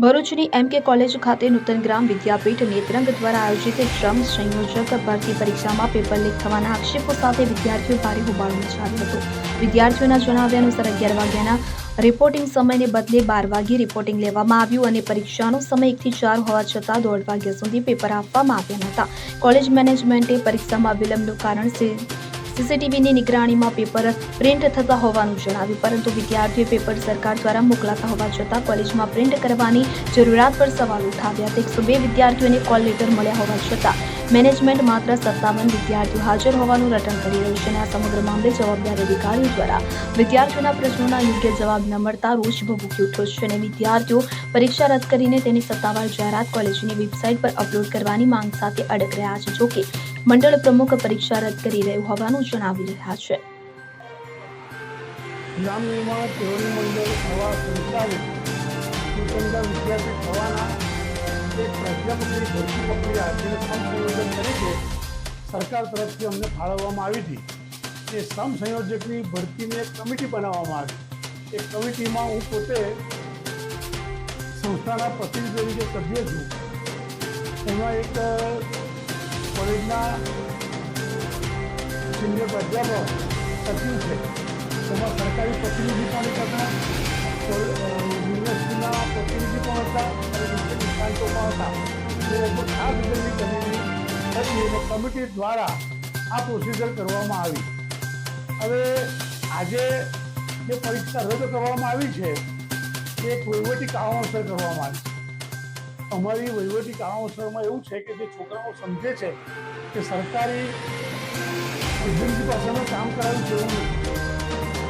ભરૂચની એમકે કોલેજ ખાતે નૂતન ગ્રામ વિદ્યાપીઠ નેત્રંગ દ્વારા આયોજિત શ્રમ સંયોજક ભરતી પરીક્ષામાં પેપર લીક થવાના આક્ષેપો સાથે વિદ્યાર્થીઓ ભારે હોબાળો મચાવ્યો હતો। વિદ્યાર્થીઓના જણાવ્યા અનુસાર 11 વાગ્યાના રિપોર્ટિંગ સમયને બદલે 12 વાગ્યે રિપોર્ટિંગ લેવામાં આવ્યું અને પરીક્ષાનો સમય 1 થી 4 હોવા છતાં 1:30 વાગ્યા સુધી પેપર આપવામાં આવ્યા નહોતા। કોલેજ મેનેજમેન્ટે પરીક્ષામાં વિલંબનું કારણ સીસીટીવીની નિગરાણીમાં પેપર પ્રિન્ટ થતા હોવાનું જણાવ્યું, પરંતુ વિદ્યાર્થીઓએ પેપર સરકાર દ્વારા મોકલાતા હોવા છતાં કોલેજમાં પ્રિન્ટ કરવાની જરૂરિયાત પર સવાલ ઉઠાવ્યા। 102 વિદ્યાર્થીઓને કોલ લેટર મળ્યા હોવા છતાં મેનેજમેન્ટ માત્ર 57 વિદ્યાર્થીઓ હાજર હોવાનું રટણ કરી રહ્યું છે અને આ સમગ્ર મામલે જવાબદાર અધિકારીઓ દ્વારા વિદ્યાર્થીઓના પ્રશ્નોના યોગ્ય જવાબ ન મળતા રોષ ભભૂકી ઉઠ્યો છે અને વિદ્યાર્થીઓ પરીક્ષા રદ કરીને તેની સત્તાવાર જાહેરાત કોલેજની વેબસાઇટ પર અપલોડ કરવાની માંગ સાથે અડગ રહ્યા છે। જોકે મંડળ પ્રમુખ પરીક્ષા રદ કરી રહ્યું હોવાનું જણાવી રહ્યા છે। ગ્રામ નિર્માણ તેઓની મંડળ નવા સંચાલિત નૂતન વિદ્યાપીઠ થવાના એક પ્રાધ્યાપકની ભરતી પ્રક્રિયા જેને શ્રમ સંયોજક તરીકે સરકાર તરફથી અમને ફાળવવામાં આવી હતી। એ શ્રમ સંયોજકની ભરતીની એક કમિટી બનાવવામાં આવી। એ કમિટીમાં હું પોતે સંસ્થાના પ્રતિનિધિ તરીકે સભ્ય છું। એમાં એક કોલેજના સિનિયર પ્રાધ્યાપક સચિવ છે, તેમાં સરકારી પ્રતિનિધિ પણ હતા, યુનિવર્સિટીના પ્રતિનિધિ પણ હતા અને નીચે નિષ્ણાતો પણ હતા। એ લગભગ 7 જણની કમિટી હતી અને કમિટી દ્વારા આ પ્રોસિજર કરવામાં આવી। હવે આજે જે પરીક્ષા રદ કરવામાં આવી છે એ એક વહીવટી કારણોસર કરવામાં આવી છે। અમારી વહીવટી કારણોસરમાં એવું છે કે જે છોકરાઓ સમજે છે કે સરકારી એજન્સી પાસે અમે કામ કરાવ્યું છે એવું નથી।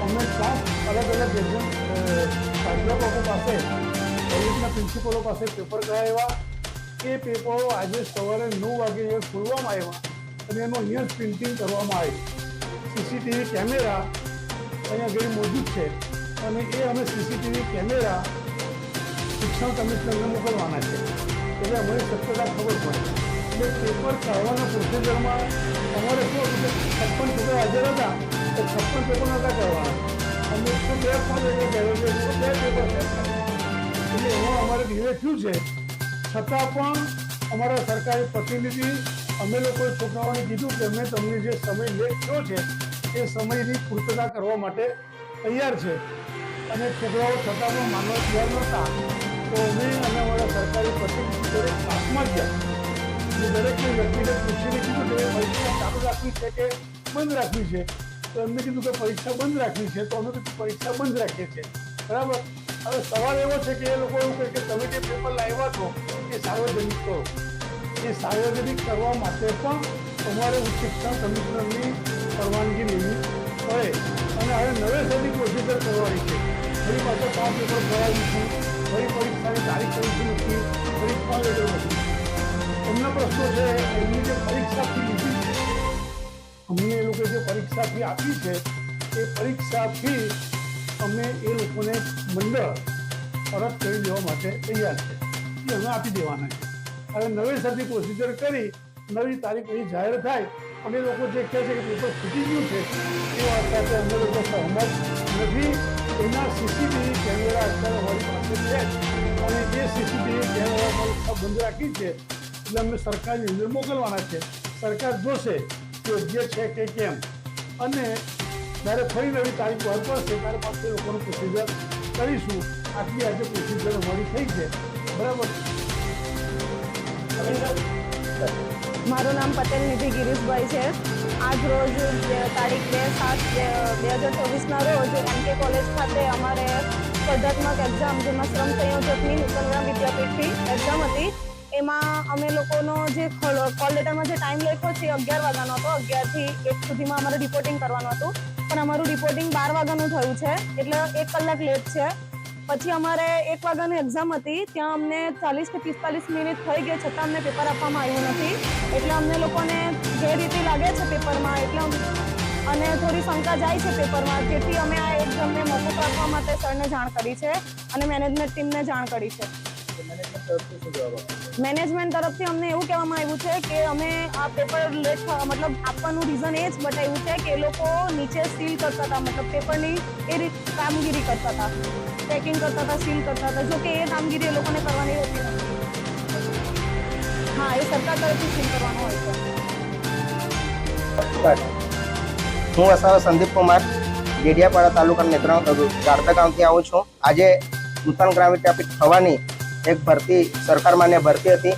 અમે 3 અલગ અલગ પ્રાધ્યાપકો પાસે, કોલેજના પ્રિન્સિપલો પાસે પેપર કરાવ્યા। એ પેપરો આજે સવારે 9 વાગે ખોલવામાં આવ્યા અને એનું અહીંયા જ પ્રિન્ટિંગ કરવામાં આવ્યું। સીસીટીવી કેમેરા અહીંયા આગળ મોજૂદ છે અને એ અમે સીસીટીવી કેમેરા શિક્ષણ કમિશનરને મોકલવાના છે એટલે અમને સત્યતા ખબર પડે। એટલે પેપર કાઢવાના પ્રોસિજરમાં અમારે શું હતું કે 56 પેપર હાજર હતા તો 56 પેપર નહોતા કરવાના, અમે 102 પણ એટલે 102 પેપર સેટ કર્યા। એટલે એમાં અમારે ડિલે થયું છે, છતાં પણ અમારા સરકારી પ્રતિનિધિ અમે લોકોએ છોકરાઓને કીધું કે અમે તમને જે સમય લેટ થયો છે એ સમયની પૂર્તતા કરવા માટે તૈયાર છે અને છોકરાઓ છતાં પણ માનવા તૈયાર નહોતા। તો અમે અને અમારા સરકારી પ્રતિનિધિ જોડે ક્લાસમાં ગયા અને દરેકને વ્યક્તિગત પૂછીને કીધું કે પરીક્ષા ચાલુ રાખવી છે કે બંધ રાખવી છે। તો એમને કીધું કે પરીક્ષા બંધ રાખવી છે, તો અમે કીધું પરીક્ષા બંધ રાખીએ છીએ, બરાબર। હવે સવાલ એવો છે કે એ લોકો એવું કહે કે તમે જે પેપર લાવ્યા છો એ સાર્વજનિક કરો। એ સાર્વજનિક કરવા માટે પણ તમારે ઉચ્ચ શિક્ષણ કમિશનરની પરવાનગી લેવી પડે અને હવે નવેસરથી પ્રોસિજર કરવાની છે। ફરી પાછળ 5 પેપર ભરાવીશું, ફરી પરીક્ષાની તારીખ કરીશું નથી, ફરી પણ લેટર નથી। એમના પ્રશ્નો છે, એમની જે પરીક્ષા ફી લીધી છે, અમને એ લોકોએ જે પરીક્ષા ફી આપી છે એ પરીક્ષા ફી અમે એ લોકોને મંડળ પરત કરી દેવા માટે તૈયાર છે, એ અમે આપી દેવાના છે। હવે નવેસરથી પ્રોસિજર કરી નવી તારીખ પછી જાહેર થાય અને એ લોકો જે કહે છે કે પેપર ફૂટી ગયું છે એ વાત સાથે અમે લોકો સહમત નથી। એના સીસીટીવી કેમેરા અત્યારે અમારી પાસે છે અને એ સીસીટીવી કેમેરા બંધ રાખી છે એટલે અમે સરકારની અંદર મોકલવાના છે। સરકાર જોશે કે યોગ્ય છે કે કેમ અને જ્યારે ફરી નવી તારીખ બહાર પડશે ત્યારે પાછું એ લોકોનું પ્રોસિજર કરીશું। આટલી આજે પ્રોસિજર અમારી થઈ છે, બરાબર। મારું નામ પટેલ નિધિ ગિરીશભાઈ છે। આજ રોજ તારીખ 2/7/2024ના રોજ એમકે કોલેજ ખાતે અમારે સ્પર્ધાત્મક એક્ઝામ જેમાં શ્રમ સંયોજકની નૂતન ગ્રામ વિદ્યાપીઠની એક્ઝામ હતી। એમાં અમે લોકોનો જે કોલ લેટરમાં જે ટાઈમ લખ્યો છે 11 વાગ્યાનો હતો, 11 થી 1 સુધીમાં અમારે રિપોર્ટિંગ કરવાનું હતું, પણ અમારું રિપોર્ટિંગ 12 વાગ્યાનું થયું છે એટલે 1 કલાક લેટ છે। પછી અમારે 1 વાગ્યાની એક્ઝામ હતી, ત્યાં અમને 40 થી 45 મિનિટ થઈ ગઈ છતાં અમને પેપર આપવામાં આવ્યું નથી, એટલે અમને લોકોને ગેરરીતિ લાગે છે પેપરમાં એટલે અને થોડી શંકા જાય છે પેપરમાં, જેથી અમે આ એક્ઝામને મોકૂફ રાખવા માટે સરને જાણ કરી છે અને મેનેજમેન્ટ ટીમને જાણ કરી છે। મેનેજમેન્ટ તરફથી અમને એવું કહેવામાં આવ્યું છે કે અમે આ પેપર લેટ મતલબ આપવાનું રીઝન એ જ બતાવ્યું છે કે એ લોકો નીચે સીલ કરતા હતા, મતલબ પેપરની એ રીત કામગીરી કરતા હતા, પેકિંગ કરતા હતા, સીલ કરતા હતા, જો કે એ કામગીરી એ લોકોને કરવાની હોતી નથી. હા, એ સરકાર તરફથી સીલ કરવાનું હોય છે. હું વસાવા સંદીપ કુમાર, ડેડિયાપાડા તાલુકા નેત્રંગ ગાળતા ગામથી આવું છું. આજે નૂતન ગ્રામ વિદ્યાપીઠ થવાની એક ભરતી સરકાર માન્ય ભરતી હતી,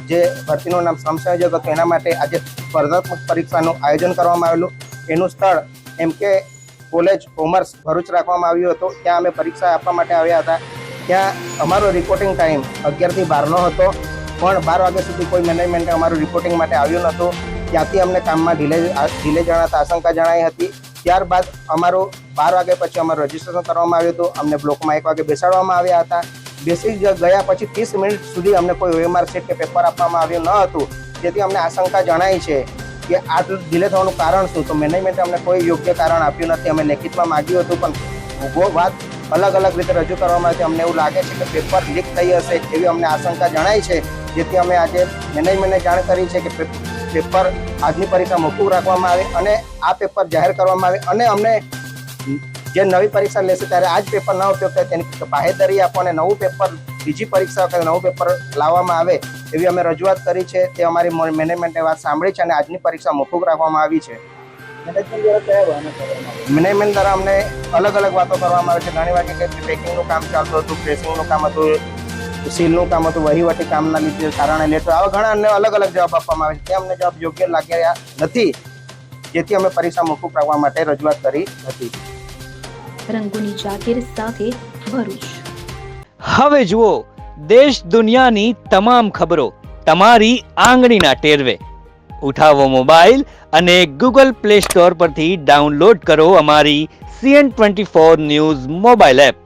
જે ભરતીનું નામ શ્રમસંયોજક હતું. એના માટે આજે સ્પર્ધાત્મક પરીક્ષાનું આયોજન કરવામાં આવેલું. એનું સ્થળ MK કોલેજ કોમર્સ ભરૂચ રાખવામાં આવ્યું હતું. ત્યાં અમે પરીક્ષા આપવા માટે આવ્યા હતા. ત્યાં અમારો રિપોર્ટિંગ ટાઈમ 11 થી 12નો હતો, પણ 12 વાગ્યા સુધી કોઈ મેનેજમેન્ટે અમારું રિપોર્ટિંગ માટે આવ્યું નહોતું. ત્યાંથી અમને કામમાં ઢીલે જણાતા આશંકા જણાઈ હતી. ત્યારબાદ અમારું 12 વાગ્યા પછી અમારું રજીસ્ટ્રેશન કરવામાં આવ્યું હતું. અમને બ્લોકમાં 1 વાગે બેસાડવામાં આવ્યા હતા. બેસી ગયા પછી 30 મિનિટ સુધી અમને કોઈ OMR શીટ કે પેપર આપવામાં આવ્યું ન હતું. જેથી અમને આશંકા જણાઈ છે કે આટલું ડિલે થવાનું કારણ શું. તો મેનેજમેન્ટે અમને કોઈ યોગ્ય કારણ આપ્યું નથી. અમે લેખિતમાં માગ્યું હતું, પણ વાત અલગ રીતે રજૂ કરવામાં આવી. અમને એવું લાગે છે કે પેપર લીક થઈ હશે એવી અમને આશંકા જણાઈ છે. જેથી અમે આજે મેનેજમેન્ટને જાણ કરી છે કે પેપર આજની પરીક્ષા મોકૂફ રાખવામાં આવે અને આ પેપર જાહેર કરવામાં આવે, અને અમને જે નવી પરીક્ષા લેશે ત્યારે આ જ પેપર ન ઉપયોગ થાય તેની બાહેધરી આપો અને નવું પેપર બીજી પરીક્ષા વખતે નવું પેપર લાવવામાં આવે એવી અમે રજૂઆત કરી છે. તે અમારી મેનેજમેન્ટે વાત સાંભળી છે અને આજની પરીક્ષા મોકૂફ રાખવામાં આવી છે. મેનેજમેન્ટ દ્વારા અમને અલગ વાતો કરવામાં આવે છે. ઘણી વાર કે પેકિંગનું કામ ચાલતું હતું, પ્રેસિંગનું કામ હતું, સીલનું કામ હતું, વહીવટી કામના લીધે કારણે લેટ. આવા ઘણા અન્ય અલગ જવાબ આપવામાં આવે છે. તે અમને જવાબ યોગ્ય લાગ્યા નથી, જેથી અમે પરીક્ષા મોકૂફ રાખવા માટે રજૂઆત કરી હતી. રંગોની જાકીર સાથે ભરૂચ. હવે જુઓ દેશ દુનિયાની તમામ ખબરો તમારી આંગળીના ટેરવે. ઉઠાવો મોબાઈલ અને Google Play Store પરથી ડાઉનલોડ કરો અમારી CN24 ન્યૂઝ મોબાઈલ એપ.